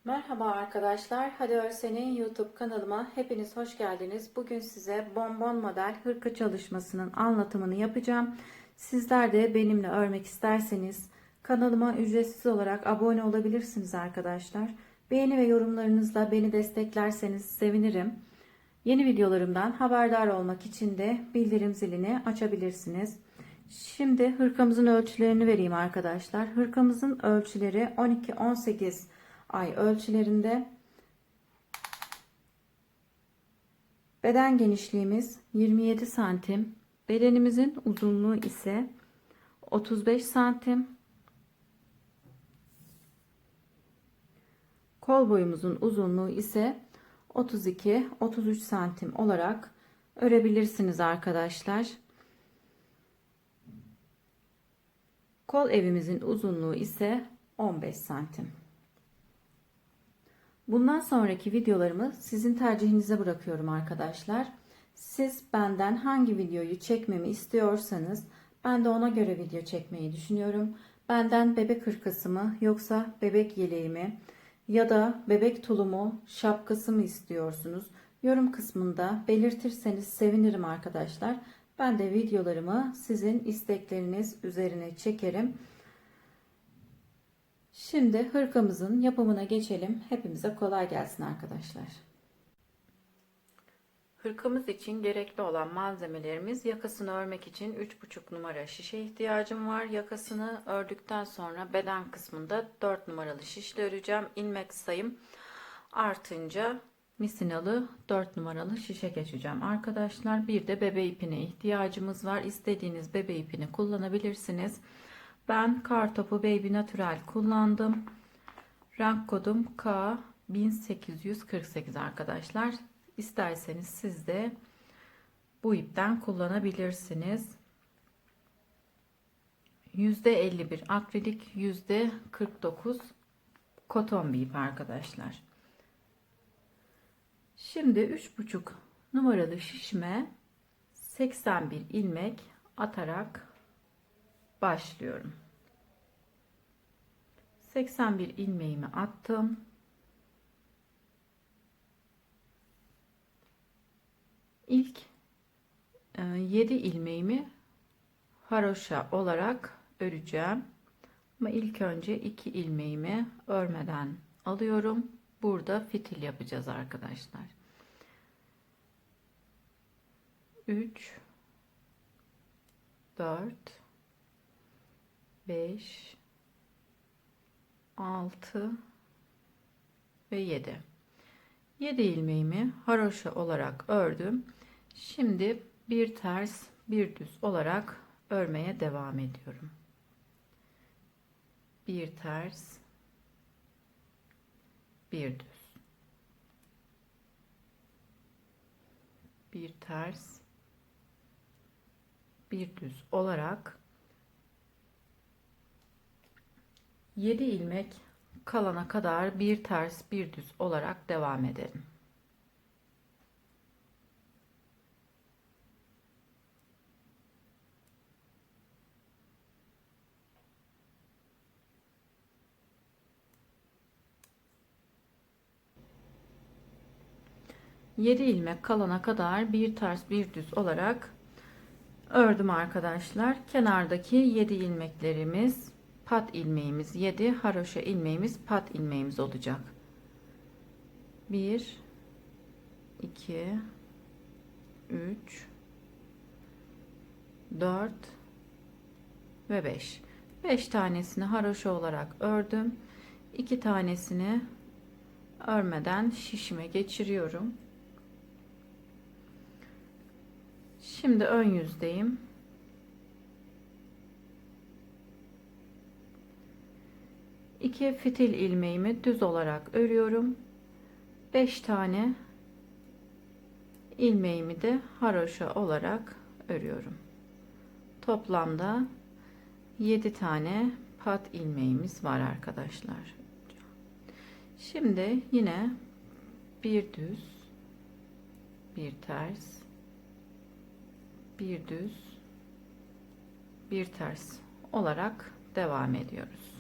Merhaba arkadaşlar. Hadi Örsen'in YouTube kanalıma hepiniz hoş geldiniz. Bugün size bonbon model hırka çalışmasının anlatımını yapacağım. Sizler de benimle örmek isterseniz kanalıma ücretsiz olarak abone olabilirsiniz arkadaşlar. Beğeni ve yorumlarınızla beni desteklerseniz sevinirim. Yeni videolarımdan haberdar olmak için de bildirim zilini açabilirsiniz. Şimdi hırkamızın ölçülerini vereyim arkadaşlar. Hırkamızın ölçüleri 12-18 ay ölçülerinde. Beden genişliğimiz 27 santim. Bedenimizin uzunluğu ise 35 santim. Kol boyumuzun uzunluğu ise 32-33 santim olarak örebilirsiniz arkadaşlar. Kol evimizin uzunluğu ise 15 santim. Bundan sonraki videolarımı sizin tercihinize bırakıyorum arkadaşlar. Siz benden hangi videoyu çekmemi istiyorsanız ben de ona göre video çekmeyi düşünüyorum. Benden bebek hırkası mı yoksa bebek yeleği mi ya da bebek tulumu şapkası mı istiyorsunuz? Yorum kısmında belirtirseniz sevinirim arkadaşlar. Ben de videolarımı sizin istekleriniz üzerine çekerim. Şimdi hırkamızın yapımına geçelim. Hepimize kolay gelsin arkadaşlar. Hırkamız için gerekli olan malzemelerimiz: yakasını örmek için 3,5 numara şişe ihtiyacım var. Yakasını ördükten sonra beden kısmında 4 numaralı şişle öreceğim. İlmek sayım artınca misinalı 4 numaralı şişe geçeceğim arkadaşlar. Bir de bebe ipine ihtiyacımız var. İstediğiniz bebe ipini kullanabilirsiniz. Ben Kartopu Baby Natural kullandım. Renk kodum K 1848 arkadaşlar. İsterseniz siz de bu ipten kullanabilirsiniz. %51 akrilik, %49 koton bir ip arkadaşlar. Şimdi 3,5 numaralı şişime 81 ilmek atarak başlıyorum. 81 ilmeğimi attım. İlk 7 ilmeğimi haroşa olarak öreceğim. Ama ilk önce 2 ilmeğimi örmeden alıyorum. Burada fitil yapacağız arkadaşlar. 3 4 5 6 ve 7. 7 ilmeğimi haroşa olarak ördüm. Şimdi bir ters bir düz olarak örmeye devam ediyorum. Bir ters bir düz, bir ters bir düz olarak 7 ilmek kalana kadar bir ters bir düz olarak devam edelim. Yedi ilmek kalana kadar bir ters bir düz olarak ördüm arkadaşlar. Kenardaki 7 ilmeklerimiz pat ilmeğimiz, 7 haroşa ilmeğimiz pat ilmeğimiz olacak. 1 2 3 4 ve 5. 5 tanesini haroşa olarak ördüm. 2 tanesini örmeden şişime geçiriyorum. Şimdi ön yüzdeyim. 2 fitil ilmeğimi düz olarak örüyorum. 5 tane ilmeğimi de haroşa olarak örüyorum. Toplamda 7 tane pat ilmeğimiz var arkadaşlar. Şimdi yine bir düz, bir ters, bir düz, bir ters olarak devam ediyoruz.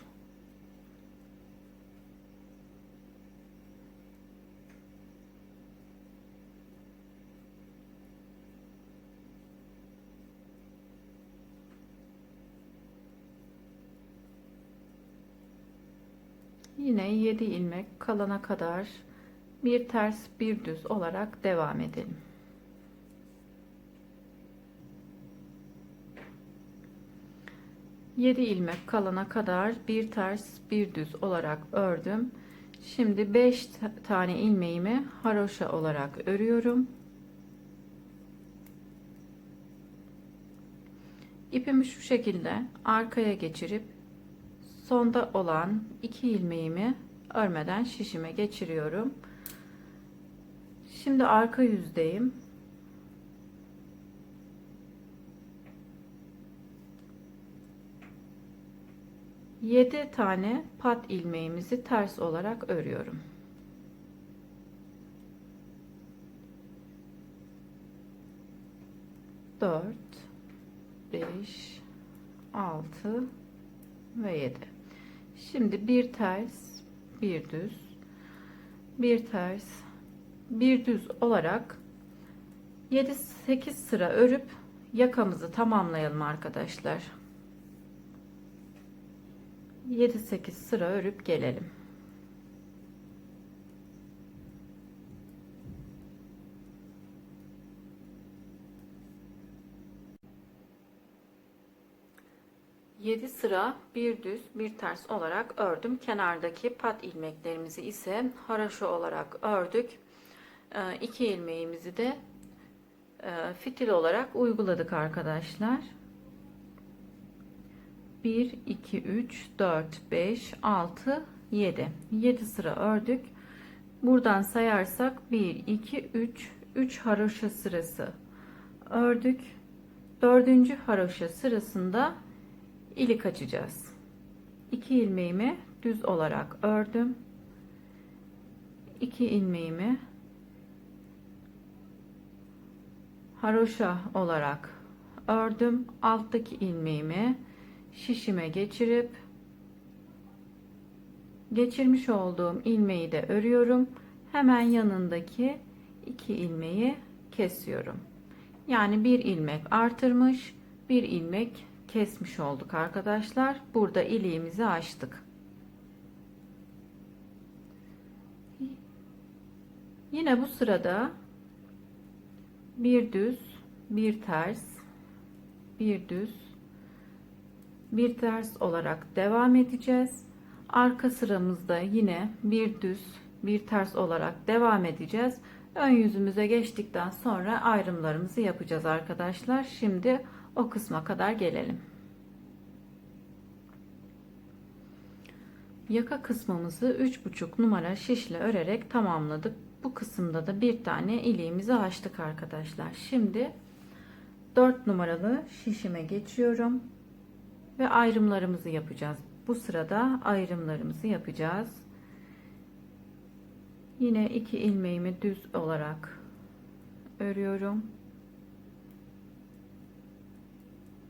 Yine 7 ilmek kalana kadar bir ters bir düz olarak devam edelim. Yedi ilmek kalana kadar bir ters bir düz olarak ördüm. Şimdi 5 tane ilmeğimi haroşa olarak örüyorum. İpimi şu şekilde arkaya geçirip sonda olan 2 ilmeğimi örmeden şişime geçiriyorum. Şimdi arka yüzdeyim. Yedi tane pat ilmeğimizi ters olarak örüyorum. Dört, 5, 6 ve 7. Şimdi bir ters, bir düz, bir ters, bir düz olarak 7-8 sıra örüp yakamızı tamamlayalım arkadaşlar. 7-8 sıra örüp gelelim. Yedi sıra bir düz bir ters olarak ördüm. Kenardaki pat ilmeklerimizi ise haroşa olarak ördük. 2 ilmeğimizi de fitil olarak uyguladık arkadaşlar. 1 2 3 4 5 6 7 7 sıra ördük. Buradan sayarsak 1 2 3 haroşa sırası ördük. 4. haroşa sırasında ilik açacağız. 2 ilmeğimi düz olarak ördüm. 2 ilmeğimi haroşa olarak ördüm. Alttaki ilmeğimi şişime geçirip geçirmiş olduğum ilmeği de örüyorum. Hemen yanındaki 2 ilmeği kesiyorum. Yani bir ilmek artırmış, bir ilmek kesmiş olduk arkadaşlar. Burada iliğimizi açtık. Yine bu sırada bir düz, bir ters, bir düz, bir ters olarak devam edeceğiz. Arka sıramızda yine bir düz, bir ters olarak devam edeceğiz. Ön yüzümüze geçtikten sonra ayrımlarımızı yapacağız arkadaşlar. Şimdi o kısma kadar gelelim. Yaka kısmımızı 3,5 numara şişle örerek tamamladık. Bu kısımda da bir tane iliğimizi açtık arkadaşlar. Şimdi 4 numaralı şişime geçiyorum ve ayrımlarımızı yapacağız. Bu sırada ayrımlarımızı yapacağız. Yine 2 ilmeğimi düz olarak örüyorum.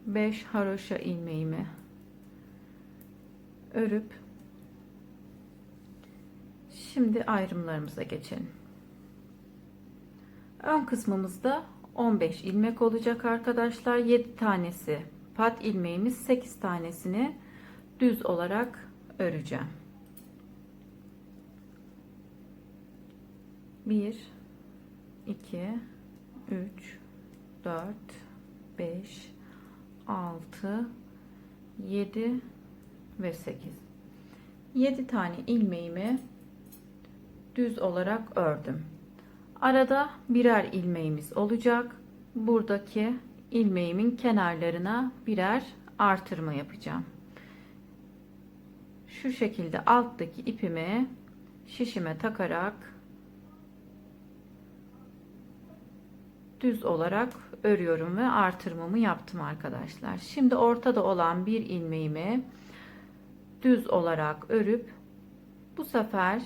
5 haroşa ilmeğimi örüp şimdi ayrımlarımıza geçelim. Ön kısmımızda 15 ilmek olacak arkadaşlar. 7 tanesi pat ilmeğimiz, 8 tanesini düz olarak öreceğim. 1 2 3 4 5 6 7 ve 8. 7 tane ilmeğimi düz olarak ördüm. Arada birer ilmeğimiz olacak. Buradaki ilmeğimin kenarlarına birer artırma yapacağım. Şu şekilde alttaki ipimi şişime takarak düz olarak örüyorum ve artırmamı yaptım arkadaşlar. Şimdi ortada olan bir ilmeğimi düz olarak örüp bu sefer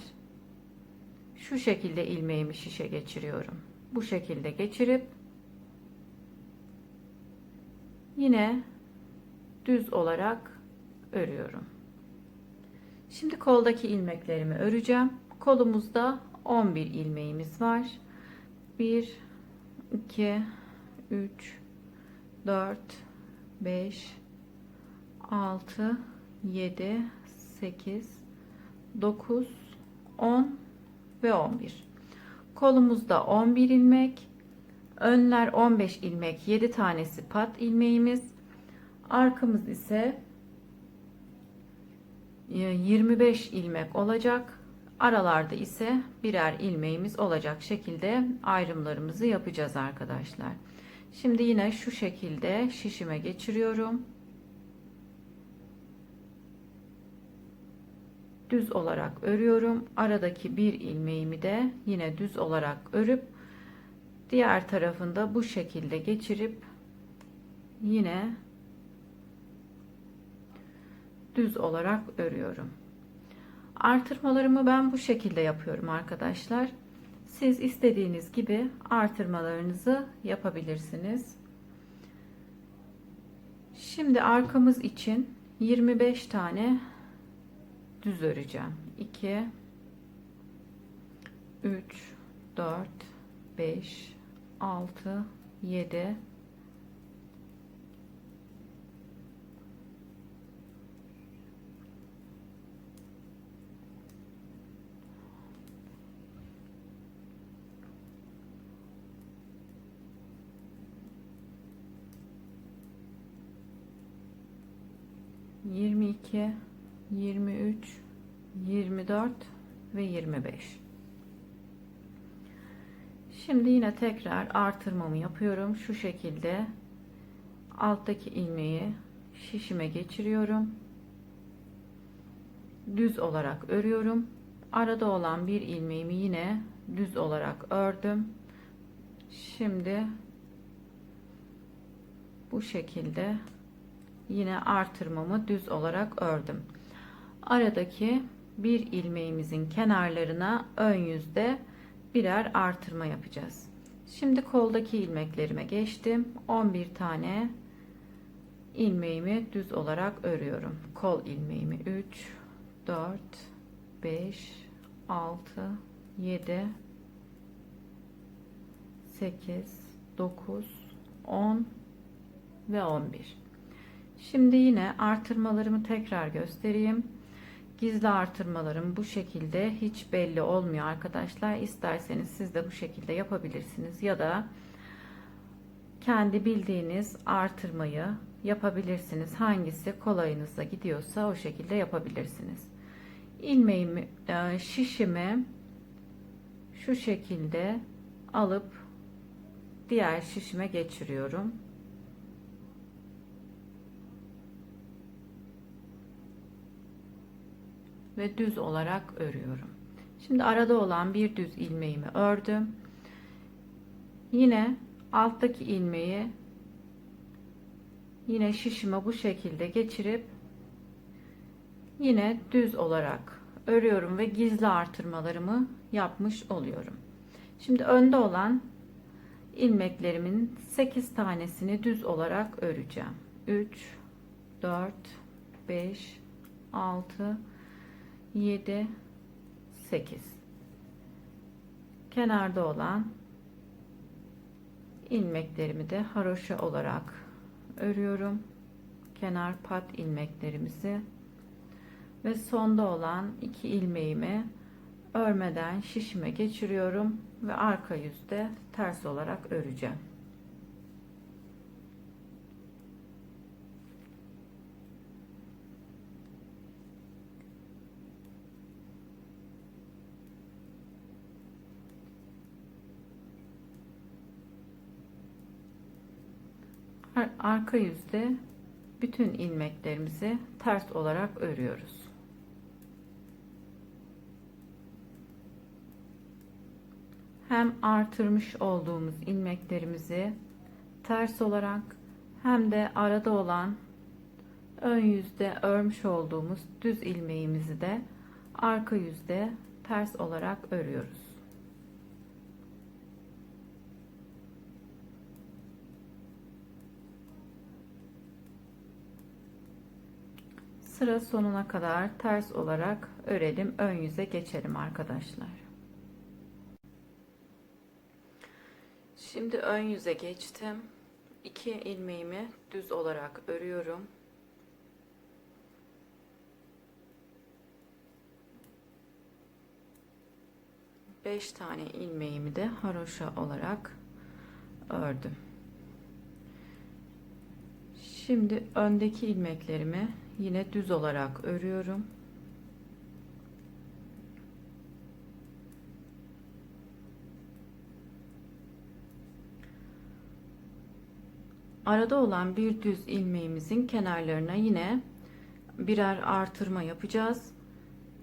şu şekilde ilmeğimi şişe geçiriyorum. Bu şekilde geçirip yine düz olarak örüyorum. Şimdi koldaki ilmeklerimi öreceğim. Kolumuzda 11 ilmeğimiz var. 1 2 3 4 5 6 7 8 9, 10 ve 11. Kolumuzda 11 ilmek, önler 15 ilmek, 7 tanesi pat ilmeğimiz. Arkamız ise 25 ilmek olacak. Aralarda ise birer ilmeğimiz olacak şekilde ayrımlarımızı yapacağız arkadaşlar. Şimdi yine şu şekilde şişime geçiriyorum. Düz olarak örüyorum. Aradaki bir ilmeğimi de yine düz olarak örüp diğer tarafında bu şekilde geçirip yine düz olarak örüyorum. Artırmalarımı ben bu şekilde yapıyorum arkadaşlar. Siz istediğiniz gibi artırmalarınızı yapabilirsiniz. Şimdi arkamız için 25 tane düz öreceğim. 2 3 4 5 6 7 22 23 24 ve 25. Şimdi yine tekrar artırmamı yapıyorum. Şu şekilde alttaki ilmeği şişime geçiriyorum. Düz olarak örüyorum. Arada olan bir ilmeğimi yine düz olarak ördüm. Şimdi bu şekilde yine artırmamı düz olarak ördüm. Aradaki bir ilmeğimizin kenarlarına ön yüzde birer artırma yapacağız. Şimdi koldaki ilmeklerime geçtim. 11 tane ilmeğimi düz olarak örüyorum. Kol ilmeğimi 3 4 5 6 7 8 9 10 ve 11. Şimdi yine artırmalarımı tekrar göstereyim. Gizli artırmalarım bu şekilde hiç belli olmuyor arkadaşlar. İsterseniz siz de bu şekilde yapabilirsiniz ya da kendi bildiğiniz artırmayı yapabilirsiniz. Hangisi kolayınıza gidiyorsa o şekilde yapabilirsiniz. İlmeğimi, şişimi şu şekilde alıp diğer şişime geçiriyorum. Ve düz olarak örüyorum. Şimdi arada olan bir düz ilmeğimi ördüm. Yine alttaki ilmeği yine şişime bu şekilde geçirip yine düz olarak örüyorum ve gizli artırmalarımı yapmış oluyorum. Şimdi önde olan ilmeklerimin 8 tanesini düz olarak öreceğim. 3 4 5 6 7 8. Kenarda olan ilmeklerimi de haroşa olarak örüyorum. Kenar pat ilmeklerimizi ve sonda olan 2 ilmeğimi örmeden şişime geçiriyorum ve arka yüzde ters olarak öreceğim. Arka yüzde bütün ilmeklerimizi ters olarak örüyoruz. Hem artırmış olduğumuz ilmeklerimizi ters olarak hem de arada olan ön yüzde örmüş olduğumuz düz ilmeğimizi de arka yüzde ters olarak örüyoruz. Sıra sonuna kadar ters olarak örelim, ön yüze geçelim arkadaşlar. Şimdi ön yüze geçtim. 2 ilmeğimi düz olarak örüyorum. 5 tane ilmeğimi de haroşa olarak ördüm. Şimdi öndeki ilmeklerimi yine düz olarak örüyorum. Arada olan bir düz ilmeğimizin kenarlarına yine birer artırma yapacağız.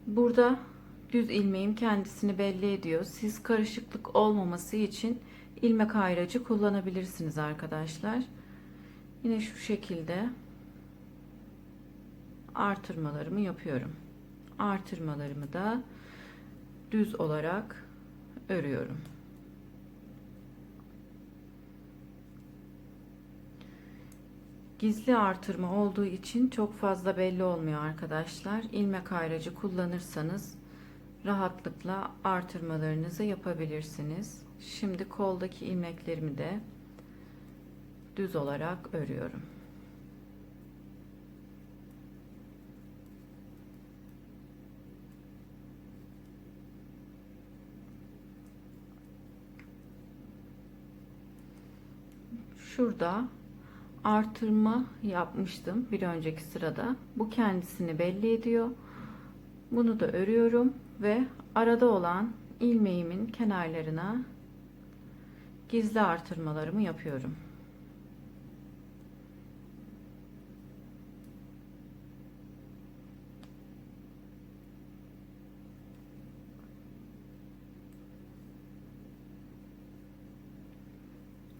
Burada düz ilmeğim kendisini belli ediyor. Siz karışıklık olmaması için ilmek ayracı kullanabilirsiniz arkadaşlar. Yine şu şekilde artırmalarımı yapıyorum. Artırmalarımı da düz olarak örüyorum. Gizli artırma olduğu için çok fazla belli olmuyor arkadaşlar. İlmek ayracı kullanırsanız rahatlıkla artırmalarınızı yapabilirsiniz. Şimdi koldaki ilmeklerimi de düz olarak örüyorum. Şurada artırma yapmıştım bir önceki sırada. Bu kendisini belli ediyor. Bunu da örüyorum ve arada olan ilmeğimin kenarlarına gizli artırmalarımı yapıyorum.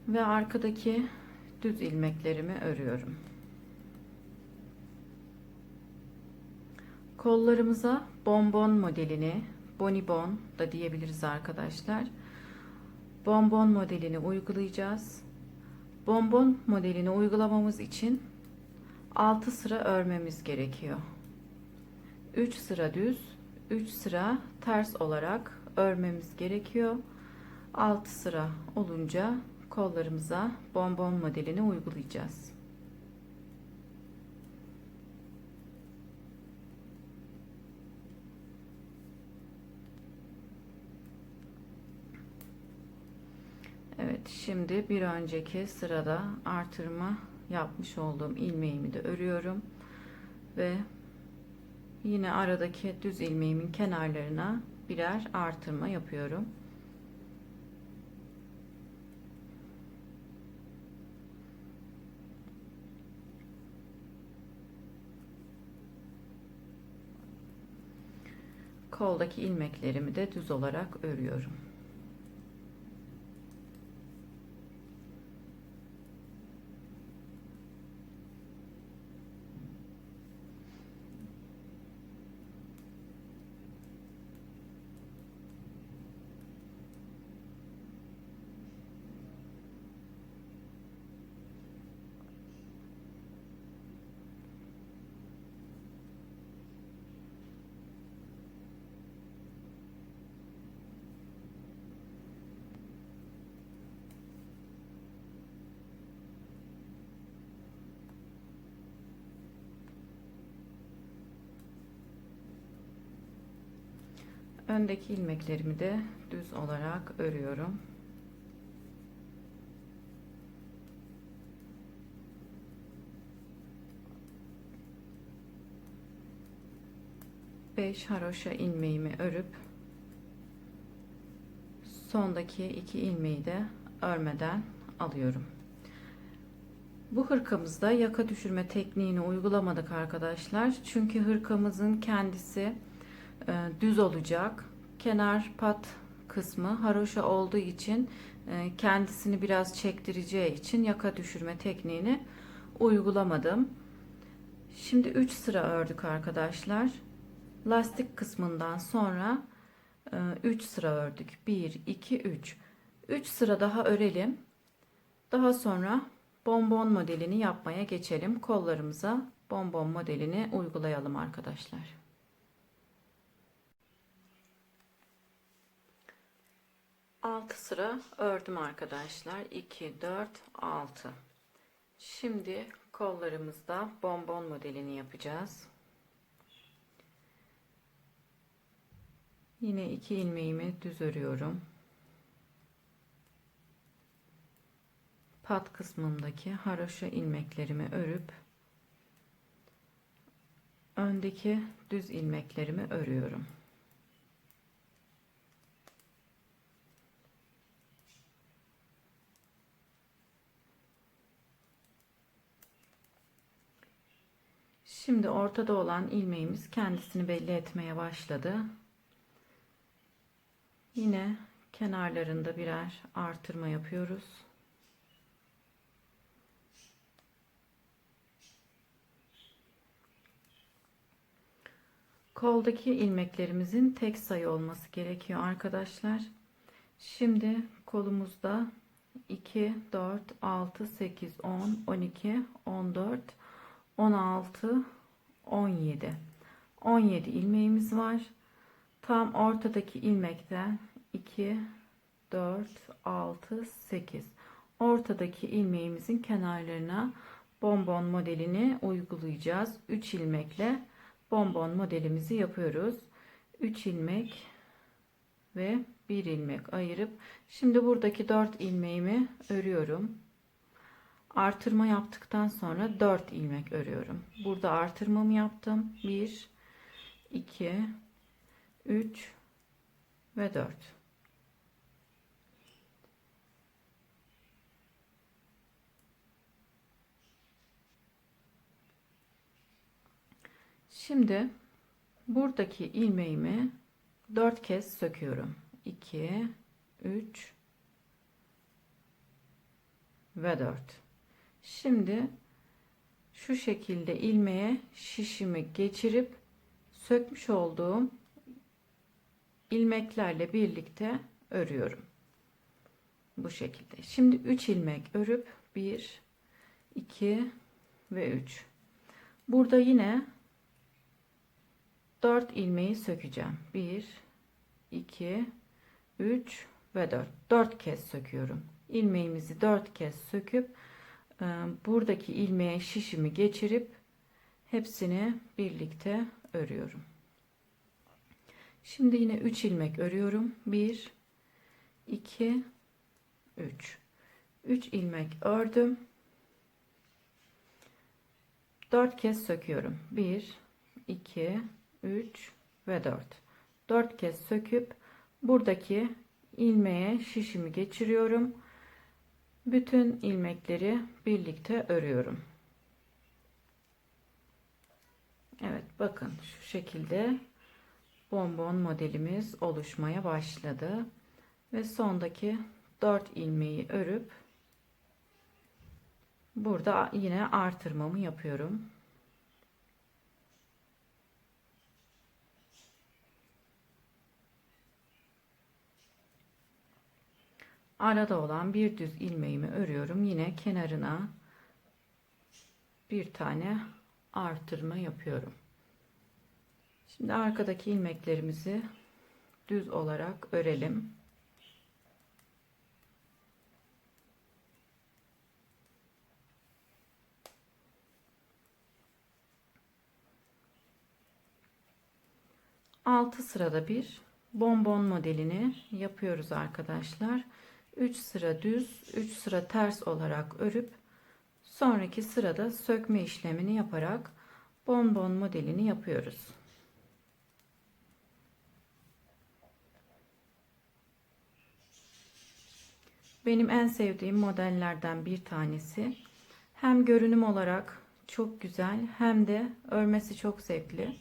Ve arkadaki düz ilmeklerimi örüyorum. Kollarımıza bonbon modelini, bonibon da diyebiliriz arkadaşlar. Bonbon modelini uygulayacağız. Bonbon modelini uygulamamız için 6 sıra örmemiz gerekiyor. 3 sıra düz, 3 sıra ters olarak örmemiz gerekiyor. 6 sıra olunca kollarımıza bonbon modelini uygulayacağız. Evet, şimdi bir önceki sırada artırma yapmış olduğum ilmeğimi de örüyorum ve yine aradaki düz ilmeğimin kenarlarına birer artırma yapıyorum. Koldaki ilmeklerimi de düz olarak örüyorum. Öndeki ilmeklerimi de düz olarak örüyorum. Beş haroşa ilmeğimi örüp sondaki 2 ilmeği de örmeden alıyorum. Bu hırkamızda yaka düşürme tekniğini uygulamadık arkadaşlar. Çünkü hırkamızın kendisi düz olacak. Kenar pat kısmı haroşa olduğu için kendisini biraz çektireceği için yaka düşürme tekniğini uygulamadım. Şimdi 3 sıra ördük arkadaşlar. Lastik kısmından sonra 3 sıra ördük. 1 2 3. 3 sıra daha örelim. Daha sonra bonbon modelini yapmaya geçelim. Kollarımıza bonbon modelini uygulayalım arkadaşlar. 6 sıra ördüm arkadaşlar. 2 4 6. Şimdi kollarımızda bonbon modelini yapacağız. Yine 2 ilmeğimi düz örüyorum. Pat kısmındaki haroşa ilmeklerimi örüp öndeki düz ilmeklerimi örüyorum. Şimdi ortada olan ilmeğimiz kendisini belli etmeye başladı. Yine kenarlarında birer artırma yapıyoruz. Koldaki ilmeklerimizin tek sayı olması gerekiyor arkadaşlar. Şimdi kolumuzda 2, 4, 6, 8, 10, 12, 14, 16, 17. 17 ilmeğimiz var. Tam ortadaki ilmekten 2, 4, 6, 8. Ortadaki ilmeğimizin kenarlarına bonbon modelini uygulayacağız. 3 ilmekle bonbon modelimizi yapıyoruz. 3 ilmek ve 1 ilmek ayırıp şimdi buradaki 4 ilmeğimi örüyorum. Artırma yaptıktan sonra 4 ilmek örüyorum. Burada artırmamı yaptım. 1, 2, 3 ve 4. Şimdi buradaki ilmeğimi 4 kez söküyorum. 2, 3 ve 4. Şimdi şu şekilde ilmeğe şişimi geçirip sökmüş olduğum ilmeklerle birlikte örüyorum. Bu şekilde. Şimdi 3 ilmek örüp 1, 2 ve 3. Burada yine 4 ilmeği sökeceğim. 1, 2, 3 ve 4. 4 kez söküyorum. İlmeğimizi 4 kez söküp buradaki ilmeğe şişimi geçirip hepsini birlikte örüyorum. Şimdi yine 3 ilmek örüyorum. 1, 2, 3. 3 ilmek ördüm. 4 kez söküyorum. 1, 2, 3 ve 4. 4 kez söküp buradaki ilmeğe şişimi geçiriyorum. Bütün ilmekleri birlikte örüyorum. Evet, bakın şu şekilde bonbon modelimiz oluşmaya başladı. Ve sondaki 4 ilmeği örüp burada yine artırmamı yapıyorum. Arada olan bir düz ilmeğimi örüyorum. Yine kenarına bir tane artırma yapıyorum. Şimdi arkadaki ilmeklerimizi düz olarak örelim. Altı sırada bir bonbon modelini yapıyoruz arkadaşlar. 3 sıra düz, 3 sıra ters olarak örüp sonraki sırada sökme işlemini yaparak bonbon modelini yapıyoruz. Benim en sevdiğim modellerden bir tanesi. Hem görünüm olarak çok güzel hem de örmesi çok zevkli.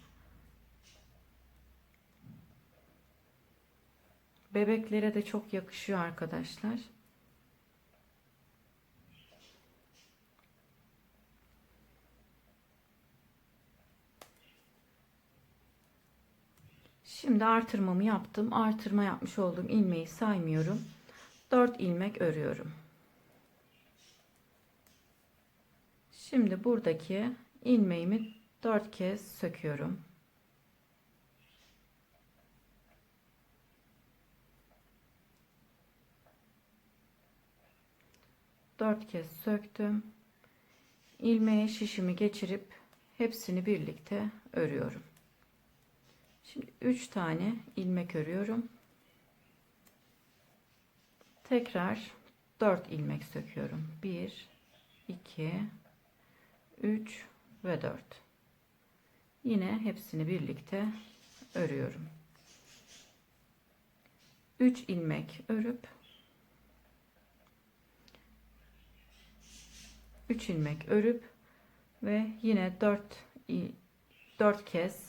Bebeklere de çok yakışıyor arkadaşlar. Şimdi artırmamı yaptım. Artırma yapmış olduğum ilmeği saymıyorum. 4 ilmek örüyorum. Şimdi buradaki ilmeğimi 4 kez söküyorum. Dört kez söktüm. İlmeğe şişimi geçirip hepsini birlikte örüyorum. Şimdi 3 tane ilmek örüyorum. Tekrar 4 ilmek söküyorum. 1, 2, 3 ve 4. Yine hepsini birlikte örüyorum. 3 ilmek örüp 3 ilmek örüp ve yine 4 kez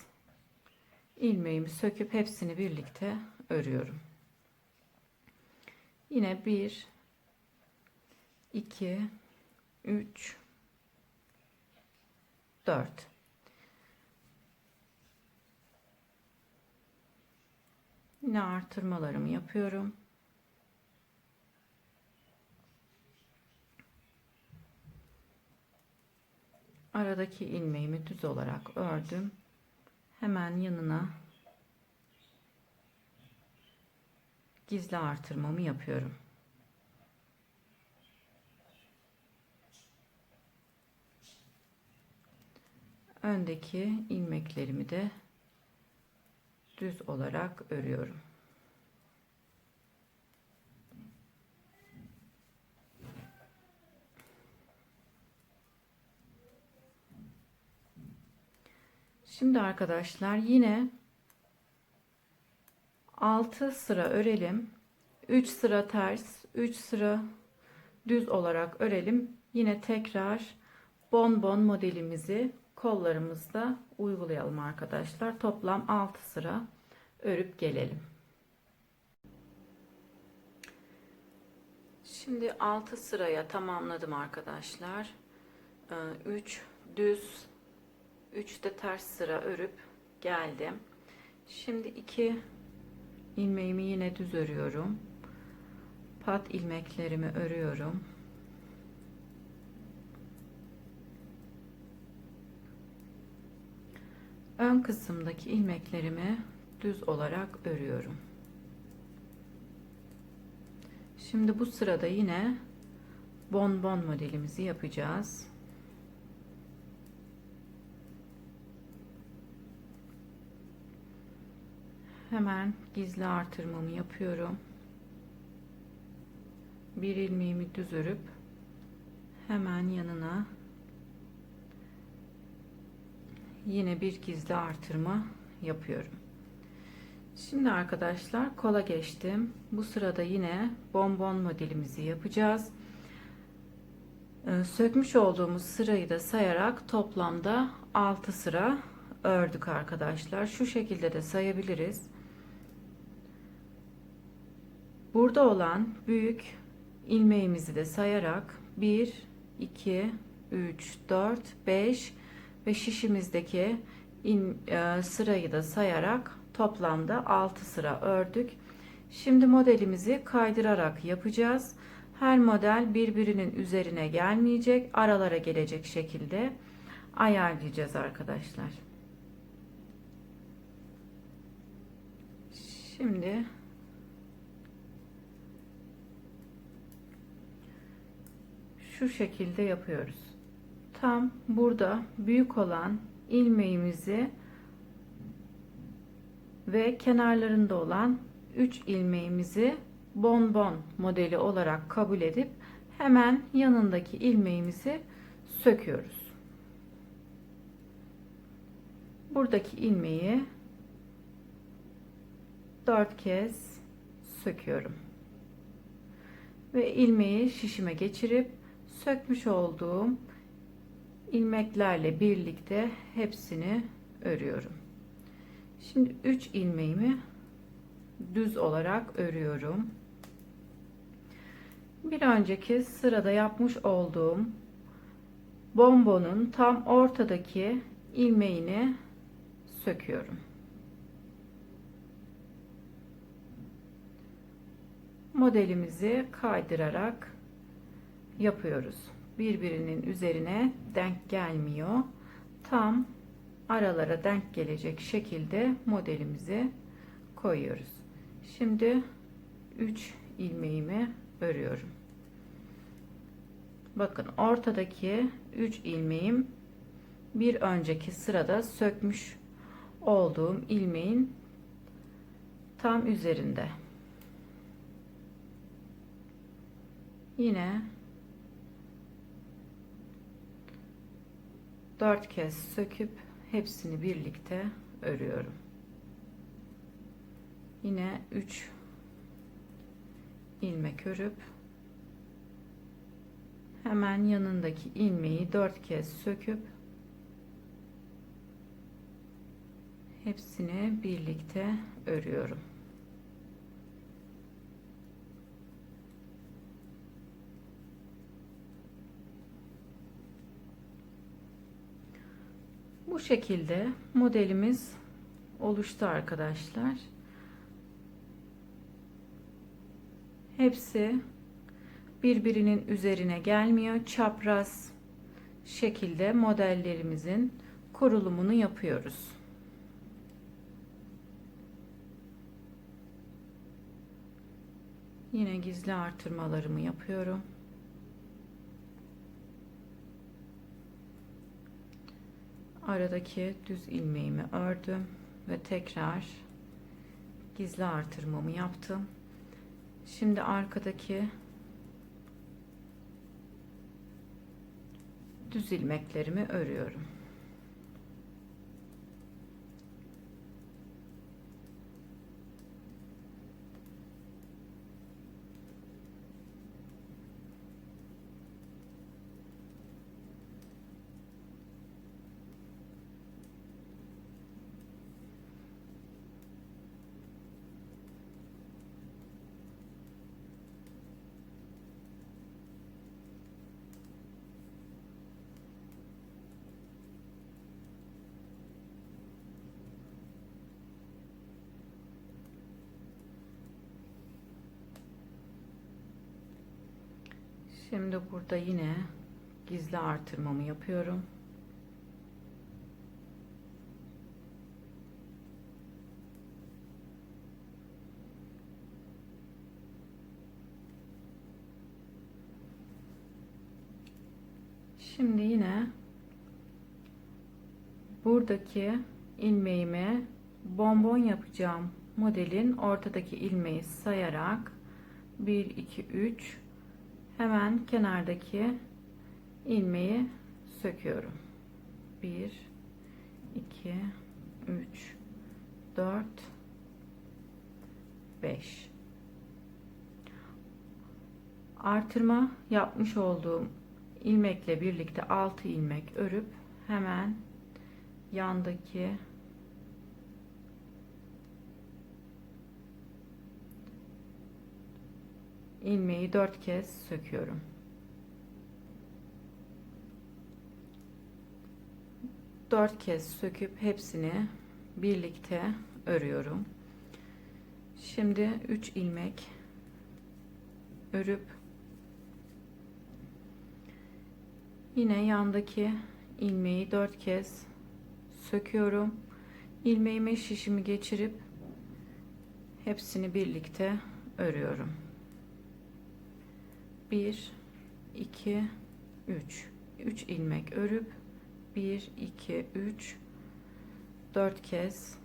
ilmeğimi söküp hepsini birlikte örüyorum. Yine 1, 2, 3, 4. Yine artırmalarımı yapıyorum. Aradaki ilmeğimi düz olarak ördüm. Hemen yanına gizli artırmamı yapıyorum. Öndeki ilmeklerimi de düz olarak örüyorum. Şimdi arkadaşlar yine 6 sıra örelim. 3 sıra ters, 3 sıra düz olarak örelim. Yine tekrar bonbon modelimizi kollarımızda uygulayalım arkadaşlar. Toplam 6 sıra örüp gelelim. Şimdi 6 sıraya tamamladım arkadaşlar. 3 düz, 3 de ters sıra örüp geldim. Şimdi 2 ilmeğimi yine düz örüyorum. Pat ilmeklerimi örüyorum. Ön kısımdaki ilmeklerimi düz olarak örüyorum. Şimdi bu sırada yine bonbon modelimizi yapacağız. Hemen gizli artırmamı yapıyorum. Bir ilmeğimi düz örüp hemen yanına yine bir gizli artırma yapıyorum. Şimdi arkadaşlar kola geçtim. Bu sırada yine bonbon modelimizi yapacağız. Sökmüş olduğumuz sırayı da sayarak toplamda 6 sıra ördük arkadaşlar. Şu şekilde de sayabiliriz. Burada olan büyük ilmeğimizi de sayarak 1, 2, 3, 4, 5 ve şişimizdeki sırayı da sayarak toplamda 6 sıra ördük. Şimdi modelimizi kaydırarak yapacağız. Her model birbirinin üzerine gelmeyecek, aralara gelecek şekilde ayarlayacağız arkadaşlar. Şimdi şu şekilde yapıyoruz. Tam burada büyük olan ilmeğimizi ve kenarlarında olan 3 ilmeğimizi bonbon modeli olarak kabul edip hemen yanındaki ilmeğimizi söküyoruz. Buradaki ilmeği 4 kez söküyorum. Ve ilmeği şişime geçirip sökmüş olduğum ilmeklerle birlikte hepsini örüyorum. Şimdi 3 ilmeğimi düz olarak örüyorum. Bir önceki sırada yapmış olduğum bonbonun tam ortadaki ilmeğini söküyorum. Modelimizi kaydırarak yapıyoruz. Birbirinin üzerine denk gelmiyor. Tam aralara denk gelecek şekilde modelimizi koyuyoruz. Şimdi 3 ilmeğimi örüyorum. Bakın ortadaki 3 ilmeğim bir önceki sırada sökmüş olduğum ilmeğin tam üzerinde. Yine 4 kez söküp hepsini birlikte örüyorum. Yine 3 ilmek örüp hemen yanındaki ilmeği 4 kez söküp hepsini birlikte örüyorum. Bu şekilde modelimiz oluştu arkadaşlar. Hepsi birbirinin üzerine gelmiyor. Çapraz şekilde modellerimizin kurulumunu yapıyoruz. Yine gizli artırmalarımı yapıyorum. Aradaki düz ilmeğimi ördüm ve tekrar gizli artırmamı yaptım. Şimdi arkadaki düz ilmeklerimi örüyorum. Şimdi burada yine gizli artırmamı yapıyorum. Şimdi yine buradaki ilmeğimi bonbon yapacağım modelin ortadaki ilmeği sayarak 1 2 3 hemen kenardaki ilmeği söküyorum. 1 2 3 4 5 artırma yapmış olduğum ilmekle birlikte 6 ilmek örüp hemen yandaki ilmeği 4 kez söküyorum. Dört kez söküp hepsini birlikte örüyorum. Şimdi 3 ilmek örüp yine yandaki ilmeği 4 kez söküyorum. İlmeğime şişimi geçirip hepsini birlikte örüyorum. 1 2 3 ilmek örüp 1 2 3 4 kez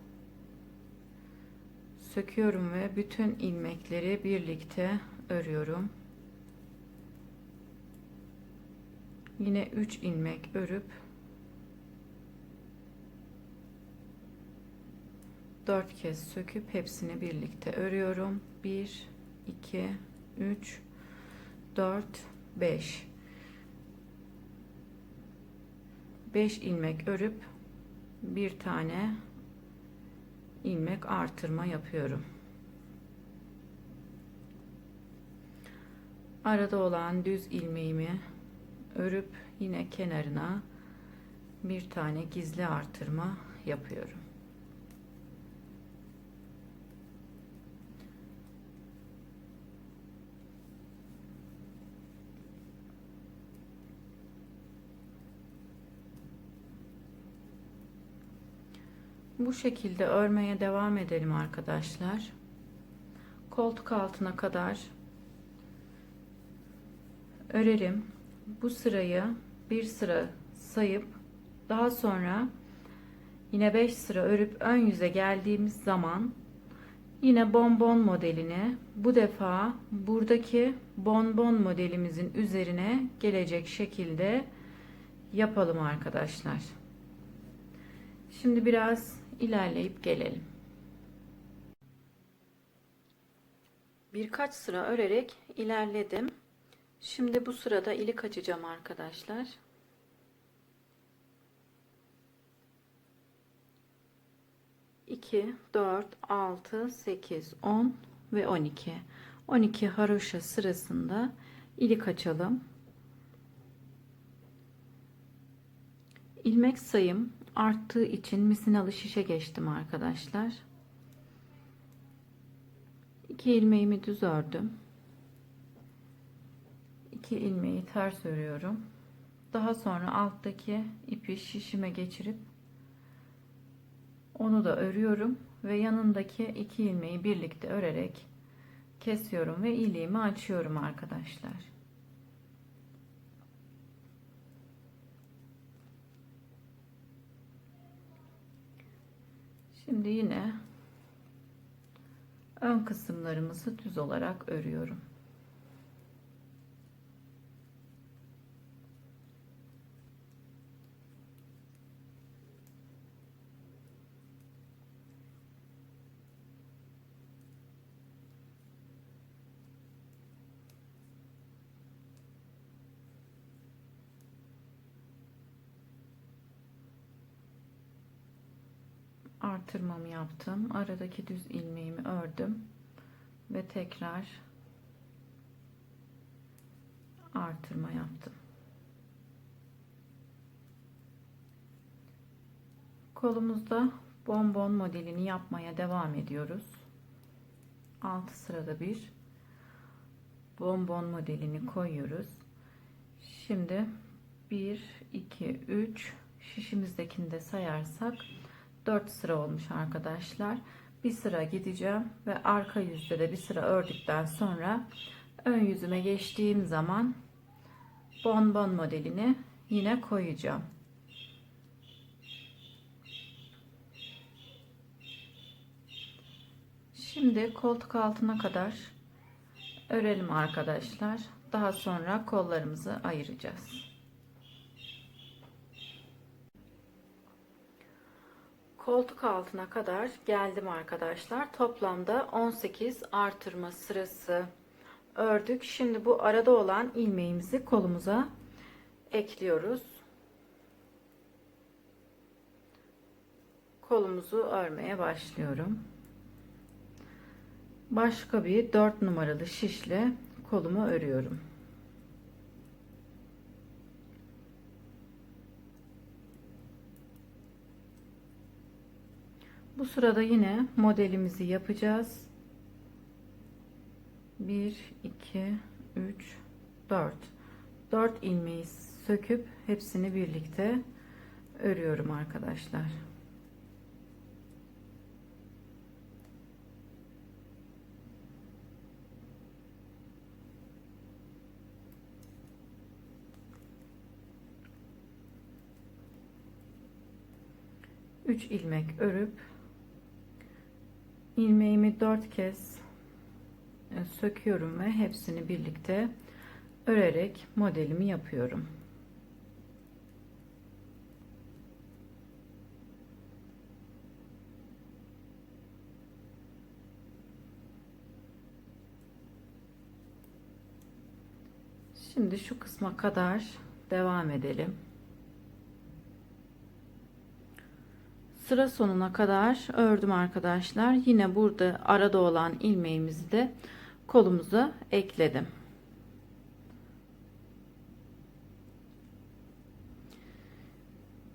söküyorum ve bütün ilmekleri birlikte örüyorum. Yine 3 ilmek örüp 4 kez söküp hepsini birlikte örüyorum. 1 2 3 4 5 ilmek örüp bir tane ilmek artırma yapıyorum. Arada olan düz ilmeğimi örüp yine kenarına bir tane gizli artırma yapıyorum. Bu şekilde örmeye devam edelim arkadaşlar. Koltuk altına kadar örerim. Bu sırayı bir sıra sayıp daha sonra Yine 5 sıra örüp ön yüze geldiğimiz zaman yine bonbon modelini bu defa buradaki bonbon modelimizin üzerine gelecek şekilde yapalım arkadaşlar. Şimdi biraz ilerleyip gelelim. Birkaç sıra örerek ilerledim. Şimdi bu sırada ilik açacağım arkadaşlar. 2, 4, 6, 8, 10 ve 12. 12 haroşa sırasında ilik açalım. İlmek sayım arttığı için misinalı şişe geçtim arkadaşlar. 2 ilmeğimi düz ördüm. 2 ilmeği ters örüyorum. Daha sonra alttaki ipi şişime geçirip onu da örüyorum ve yanındaki 2 ilmeği birlikte örerek kesiyorum ve iliğimi açıyorum arkadaşlar. Şimdi yine ön kısımlarımızı düz olarak örüyorum. Artırmamı yaptım. Aradaki düz ilmeğimi ördüm ve tekrar artırma yaptım. Kolumuzda bonbon modelini yapmaya devam ediyoruz. 6 sırada bir bonbon modelini koyuyoruz. Şimdi 1, 2, 3 şişimizdekini de sayarsak 4 sıra olmuş arkadaşlar. Bir sıra gideceğim ve arka yüzde de bir sıra ördükten sonra ön yüzüme geçtiğim zaman bonbon modelini yine koyacağım. Şimdi koltuk altına kadar örelim arkadaşlar. Daha sonra kollarımızı ayıracağız. Koltuk altına kadar geldim arkadaşlar. Toplamda 18 artırma sırası ördük. Şimdi bu arada olan ilmeğimizi kolumuza ekliyoruz. Kolumuzu örmeye başlıyorum. Başka bir 4 numaralı şişle kolumu örüyorum. Bu sırada yine modelimizi yapacağız. 1, 2, 3, 4. 4 ilmeği söküp hepsini birlikte örüyorum arkadaşlar. Üç ilmek örüp ilmeğimi 4 kez söküyorum ve hepsini birlikte örerek modelimi yapıyorum. Şimdi şu kısma kadar devam edelim. Sıra sonuna kadar ördüm arkadaşlar. Yine burada arada olan ilmeğimizi de kolumuza ekledim.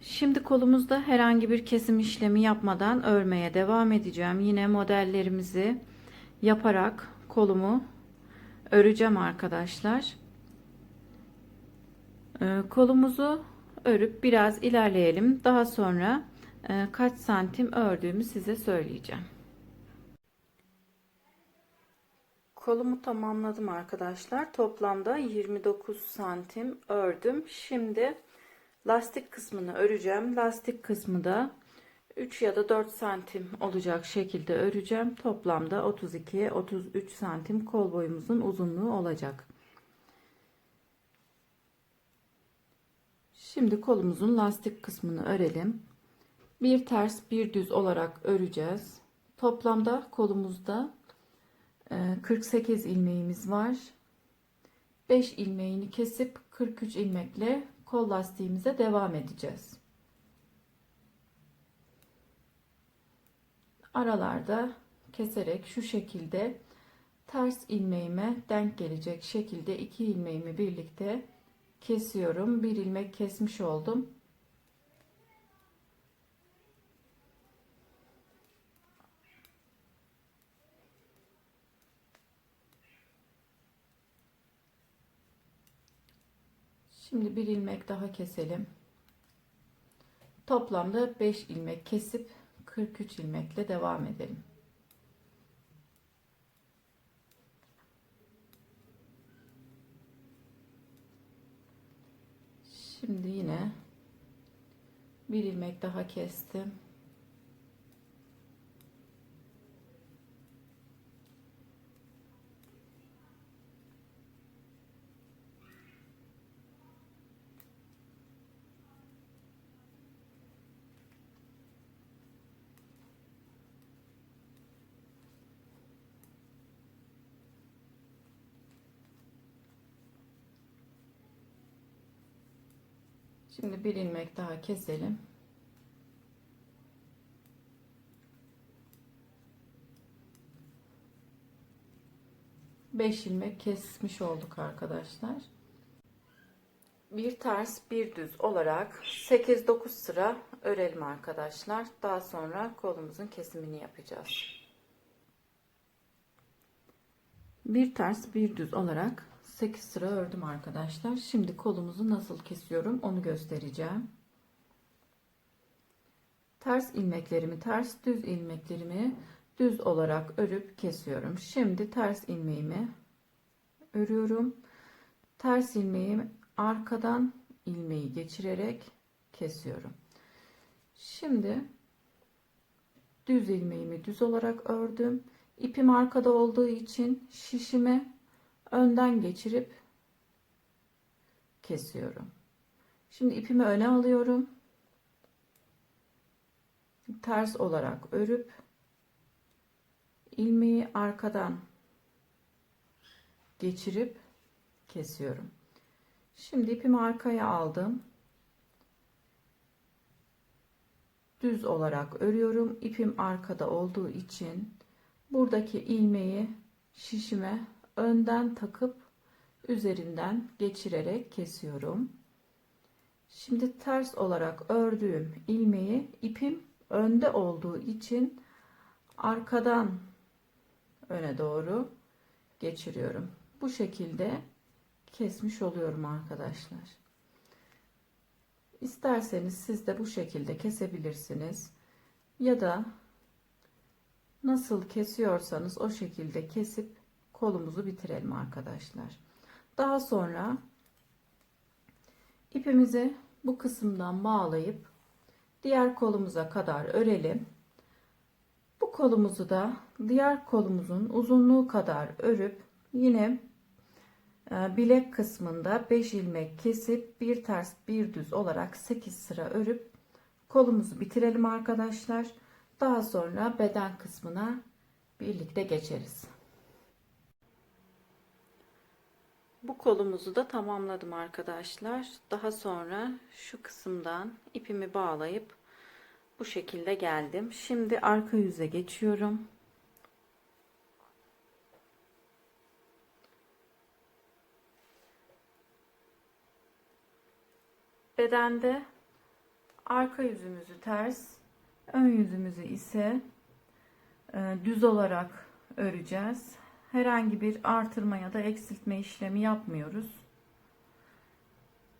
Şimdi kolumuzda herhangi bir kesim işlemi yapmadan örmeye devam edeceğim. Yine modellerimizi yaparak kolumu öreceğim arkadaşlar. Kolumuzu örüp biraz ilerleyelim. Daha sonra kaç santim ördüğümü size söyleyeceğim. Kolumu tamamladım arkadaşlar. Toplamda 29 santim ördüm. Şimdi lastik kısmını öreceğim. Lastik kısmı da 3 ya da 4 santim olacak şekilde öreceğim. Toplamda 32-33 santim kol boyumuzun uzunluğu olacak. Şimdi kolumuzun lastik kısmını örelim. Bir ters bir düz olarak öreceğiz. Toplamda kolumuzda 48 ilmeğimiz var. 5 ilmeğini kesip 43 ilmekle kol lastiğimize devam edeceğiz. Aralarda keserek şu şekilde ters ilmeğime denk gelecek şekilde 2 ilmeğimi birlikte kesiyorum. Bir ilmek kesmiş oldum. Şimdi bir ilmek daha keselim. Toplamda 5 ilmek kesip 43 ilmekle devam edelim. Şimdi yine bir ilmek daha kestim. Şimdi bir ilmek daha keselim. Beş ilmek kesmiş olduk arkadaşlar. Bir ters bir düz olarak 8-9 sıra örelim arkadaşlar. Daha sonra kolumuzun kesimini yapacağız. Bir ters bir düz olarak 8 sıra ördüm arkadaşlar. Şimdi kolumuzu nasıl kesiyorum onu göstereceğim. Ters ilmeklerimi ters, düz ilmeklerimi düz olarak örüp kesiyorum. Şimdi ters ilmeğimi örüyorum. Ters ilmeğimi arkadan ilmeği geçirerek kesiyorum. Şimdi düz ilmeğimi düz olarak ördüm. İpim arkada olduğu için şişimi önden geçirip kesiyorum. Şimdi ipimi öne alıyorum. Ters olarak örüp ilmeği arkadan geçirip kesiyorum. Şimdi ipimi arkaya aldım. Düz olarak örüyorum. İpim arkada olduğu için buradaki ilmeği şişime önden takıp üzerinden geçirerek kesiyorum. Şimdi ters olarak ördüğüm ilmeği ipim önde olduğu için arkadan öne doğru geçiriyorum. Bu şekilde kesmiş oluyorum arkadaşlar. İsterseniz siz de bu şekilde kesebilirsiniz. Ya da nasıl kesiyorsanız o şekilde kesip kolumuzu bitirelim arkadaşlar. Daha sonra ipimizi bu kısımdan bağlayıp diğer kolumuza kadar örelim. Bu kolumuzu da diğer kolumuzun uzunluğu kadar örüp yine bilek kısmında 5 ilmek kesip bir ters bir düz olarak 8 sıra örüp kolumuzu bitirelim arkadaşlar. Daha sonra beden kısmına birlikte geçeriz. Bu kolumuzu da tamamladım arkadaşlar. Daha sonra şu kısımdan ipimi bağlayıp bu şekilde geldim. Şimdi arka yüze geçiyorum. Bedende arka yüzümüzü ters, ön yüzümüzü ise düz olarak öreceğiz. Herhangi bir artırma ya da eksiltme işlemi yapmıyoruz.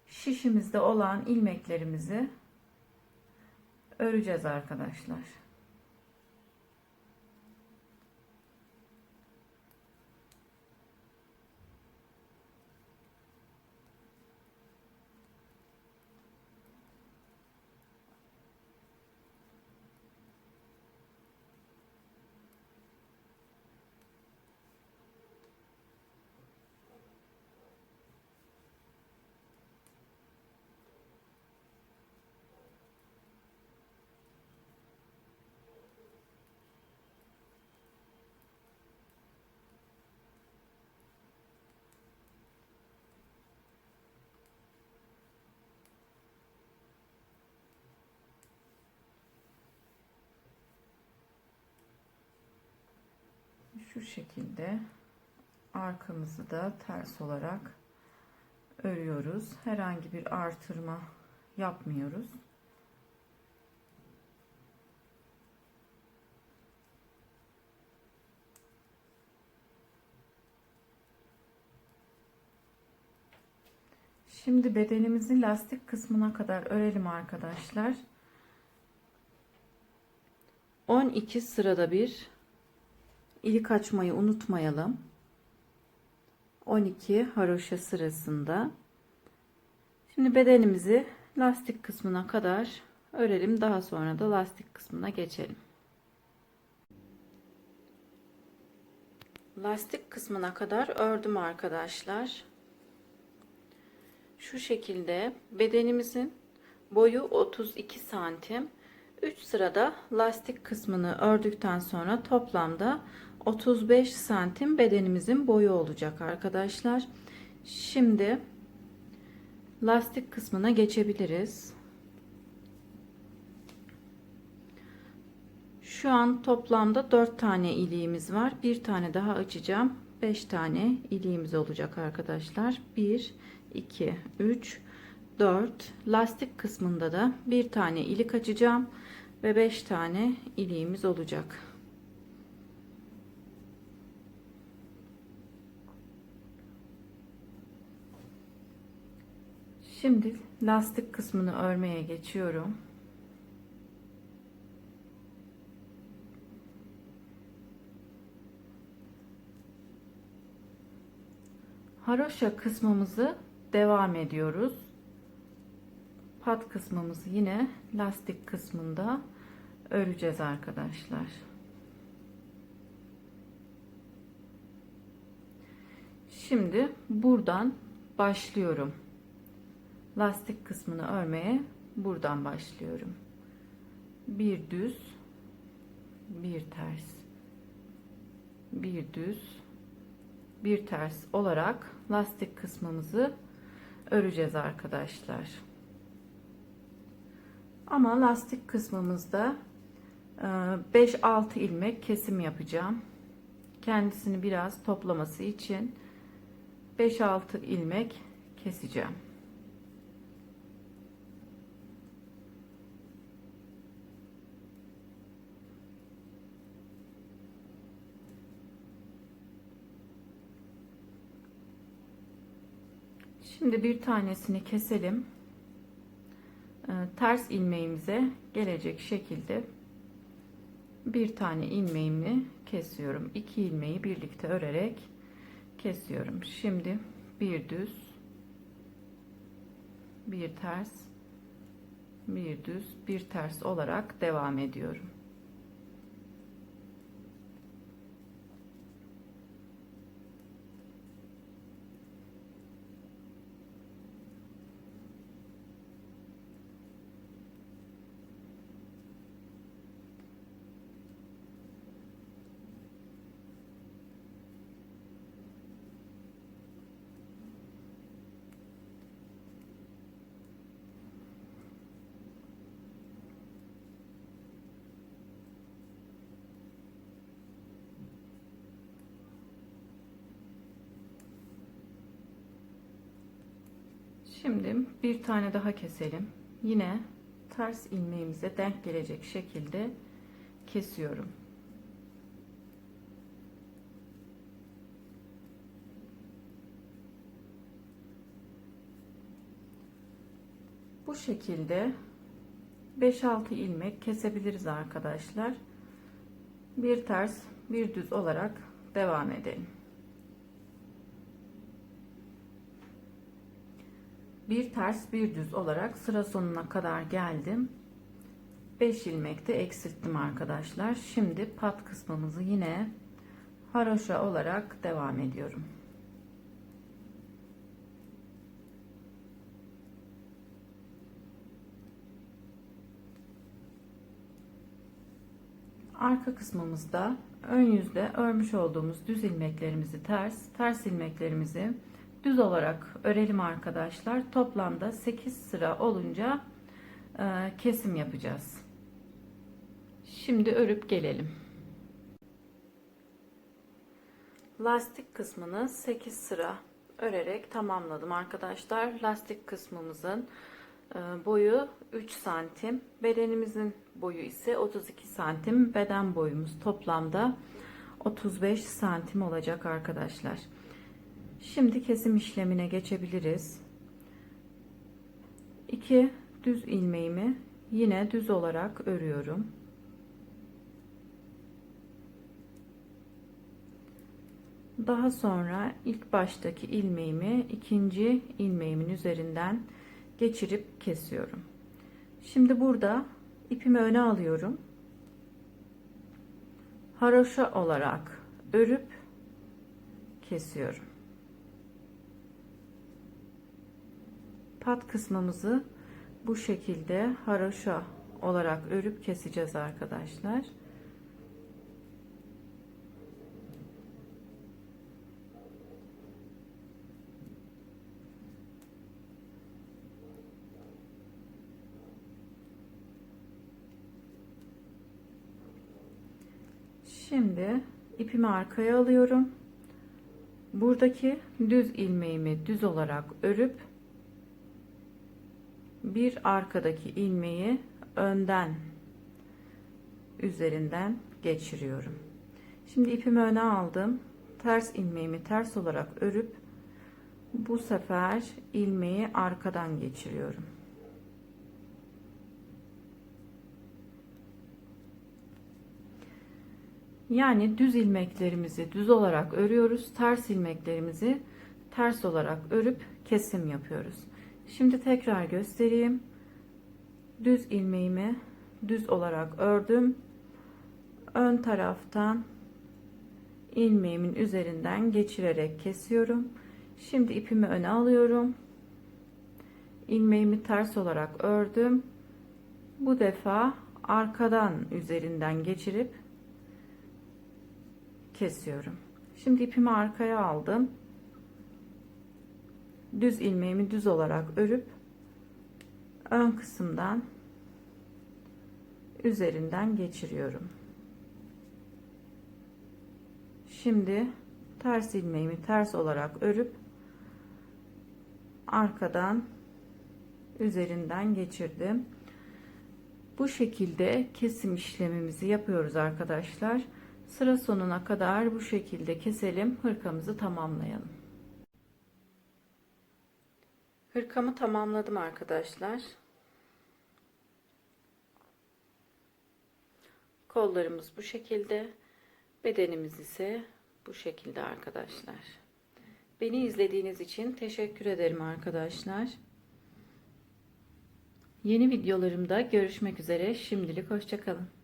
Şişimizde olan ilmeklerimizi öreceğiz arkadaşlar. Şu şekilde arkamızı da ters olarak örüyoruz. Herhangi bir artırma yapmıyoruz. Şimdi bedenimizi lastik kısmına kadar örelim arkadaşlar. 12 sırada bir ilik açmayı unutmayalım. 12 haroşa sırasında. Şimdi bedenimizi lastik kısmına kadar örelim. Daha sonra da lastik kısmına geçelim. Lastik kısmına kadar ördüm arkadaşlar. Şu şekilde bedenimizin boyu 32 santim. 3 sırada lastik kısmını ördükten sonra toplamda 35 santim bedenimizin boyu olacak arkadaşlar. Şimdi lastik kısmına geçebiliriz. Şu an toplamda 4 tane iliğimiz var. Bir tane daha açacağım. 5 tane iliğimiz olacak arkadaşlar. 1, 2, 3, 4. Lastik kısmında da bir tane ilik açacağım ve 5 tane iliğimiz olacak. Şimdi lastik kısmını örmeye geçiyorum. Haroşa kısmımızı devam ediyoruz. Pat kısmımızı yine lastik kısmında öreceğiz arkadaşlar. Şimdi buradan başlıyorum. Lastik kısmını örmeye buradan başlıyorum. Bir düz, bir ters, bir düz, bir ters olarak lastik kısmımızı öreceğiz arkadaşlar. Ama lastik kısmımızda 5-6 ilmek kesim yapacağım. Kendisini biraz toplaması için 5-6 ilmek keseceğim. Şimdi bir tanesini keselim. Ters ilmeğimize gelecek şekilde bir tane ilmeğimi kesiyorum. 2 ilmeği birlikte örerek kesiyorum. Şimdi bir düz, bir ters, bir düz, bir ters olarak devam ediyorum. Şimdi bir tane daha keselim. Yine ters ilmeğimize denk gelecek şekilde kesiyorum. Bu şekilde 5-6 ilmek kesebiliriz arkadaşlar. Bir ters, bir düz olarak devam edelim. Bir ters, bir düz olarak sıra sonuna kadar geldim. 5 ilmek de eksilttim arkadaşlar. Şimdi pat kısmımızı yine haroşa olarak devam ediyorum. Arka kısmımızda ön yüzde örmüş olduğumuz düz ilmeklerimizi ters ilmeklerimizi düz olarak örelim arkadaşlar. Toplamda 8 sıra olunca kesim yapacağız. Şimdi örüp gelelim. lastik kısmını 8 sıra örerek tamamladım arkadaşlar. Lastik kısmımızın boyu 3 santim. Bedenimizin boyu ise 32 santim. Beden boyumuz toplamda 35 santim olacak arkadaşlar. Şimdi kesim işlemine geçebiliriz. 2 düz ilmeğimi yine düz olarak örüyorum. Daha sonra ilk baştaki ilmeğimi ikinci ilmeğimin üzerinden geçirip kesiyorum. Şimdi burada ipimi öne alıyorum. Haroşa olarak örüp kesiyorum. Pat kısmımızı bu şekilde haroşa olarak örüp keseceğiz arkadaşlar. Şimdi ipimi arkaya alıyorum. Buradaki düz ilmeğimi düz olarak örüp bir arkadaki ilmeği önden üzerinden geçiriyorum. Şimdi ipimi öne aldım. Ters ilmeğimi ters olarak örüp bu sefer ilmeği arkadan geçiriyorum. Yani düz ilmeklerimizi düz olarak örüyoruz. Ters ilmeklerimizi ters olarak örüp kesim yapıyoruz. Şimdi tekrar göstereyim. Düz ilmeğimi düz olarak ördüm. Ön taraftan ilmeğimin üzerinden geçirerek kesiyorum. Şimdi ipimi öne alıyorum. İlmeğimi ters olarak ördüm. Bu defa arkadan üzerinden geçirip kesiyorum. Şimdi ipimi arkaya aldım. Düz ilmeğimi düz olarak örüp ön kısımdan üzerinden geçiriyorum. Şimdi ters ilmeğimi ters olarak örüp arkadan üzerinden geçirdim. Bu şekilde kesim işlemimizi yapıyoruz arkadaşlar. Sıra sonuna kadar bu şekilde keselim, hırkamızı tamamlayalım. Hırkamı tamamladım arkadaşlar. Kollarımız bu şekilde, bedenimiz ise bu şekilde arkadaşlar. Beni izlediğiniz için teşekkür ederim arkadaşlar. Yeni videolarımda görüşmek üzere. Şimdilik hoşça kalın.